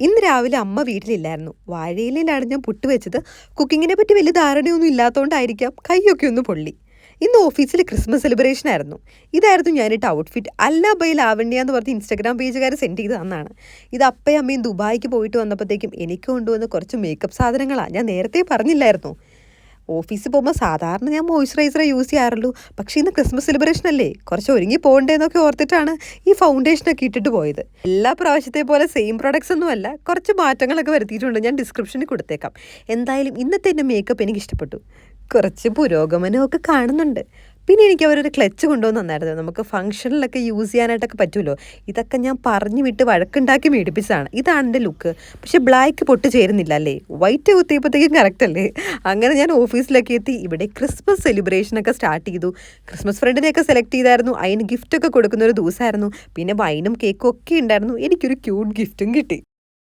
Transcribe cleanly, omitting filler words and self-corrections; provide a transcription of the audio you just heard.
ഇന്ന് രാവിലെ അമ്മ വീട്ടിലില്ലായിരുന്നു. വാഴയിലയിലാണ് ഞാൻ പുട്ട് വെച്ചത്. കുക്കിങ്ങിനെ പറ്റി വലിയ ധാരണയൊന്നും ഇല്ലാത്തതുകൊണ്ടായിരിക്കാം കൈയൊക്കെ ഒന്ന് പൊള്ളി. ഇന്ന് ഓഫീസിൽ ക്രിസ്മസ് സെലിബ്രേഷൻ ആയിരുന്നു. ഇതായിരുന്നു ഞാനിട്ട ഔട്ട്ഫിറ്റ്. അല്ല ബൈ ലാവണ്യ എന്ന് പറഞ്ഞ് ഇൻസ്റ്റാഗ്രാം പേജുകാർ സെൻഡ് ചെയ്ത് തന്നാണ്. ഇത് അപ്പയും അമ്മയും ദുബായിക്ക് പോയിട്ട് വന്നപ്പോഴത്തേക്കും എനിക്ക് കൊണ്ടുവന്ന കുറച്ച് മേക്കപ്പ് സാധനങ്ങളാണ്. ഞാൻ നേരത്തെ പറഞ്ഞില്ലായിരുന്നു. ഓഫീസിൽ പോകുമ്പോൾ സാധാരണ ഞാൻ മോയ്സ്ചറൈസറേ യൂസ് ചെയ്യാറുള്ളൂ. പക്ഷേ ഇന്ന് ക്രിസ്മസ് സെലിബ്രേഷൻ അല്ലേ, കുറച്ച് ഒരുങ്ങി പോകണ്ടേന്നൊക്കെ ഓർത്തിട്ടാണ് ഈ ഫൗണ്ടേഷനൊക്കെ ഇട്ടിട്ട് പോയത്. എല്ലാ പ്രാവശ്യത്തെ പോലെ സെയിം പ്രൊഡക്ട്സ് ഒന്നും അല്ല, കുറച്ച് മാറ്റങ്ങളൊക്കെ വരുത്തിയിട്ടുണ്ട്. ഞാൻ ഡിസ്ക്രിപ്ഷനിൽ കൊടുത്തേക്കാം. എന്തായാലും ഇന്നത്തെ എൻ്റെ മേക്കപ്പ് എനിക്ക് ഇഷ്ടപ്പെട്ടു. കുറച്ച് പുരോഗമനമൊക്കെ കാണുന്നുണ്ട്. പിന്നെ എനിക്ക് അവരൊരു ക്ലച്ച് കൊണ്ടുവന്ന് തന്നായിരുന്നു. നമുക്ക് ഫംഗ്ഷനിലൊക്കെ യൂസ് ചെയ്യാനായിട്ടൊക്കെ പറ്റുമല്ലോ. ഇതൊക്കെ ഞാൻ പറഞ്ഞു വിട്ട് വഴക്കുണ്ടാക്കി മേടിപ്പിച്ചതാണ്. ഇതാണ് എൻ്റെ ലുക്ക്. പക്ഷെ ബ്ലാക്ക് പൊട്ട് ചേരുന്നില്ല അല്ലേ, വൈറ്റ് കുത്തിയപ്പോഴത്തേക്കും കറക്റ്റ് അല്ലേ. അങ്ങനെ ഞാൻ ഓഫീസിലൊക്കെ എത്തി. ഇവിടെ ക്രിസ്മസ് സെലിബ്രേഷനൊക്കെ സ്റ്റാർട്ട് ചെയ്തു. ക്രിസ്മസ് ഫ്രണ്ടിനെയൊക്കെ സെലക്ട് ചെയ്തായിരുന്നു. അതിന് ഗിഫ്റ്റൊക്കെ കൊടുക്കുന്ന ഒരു ദിവസമായിരുന്നു. പിന്നെ വൈനും കേക്കും ഒക്കെ ഉണ്ടായിരുന്നു. എനിക്കൊരു ക്യൂട്ട് ഗിഫ്റ്റും കിട്ടി.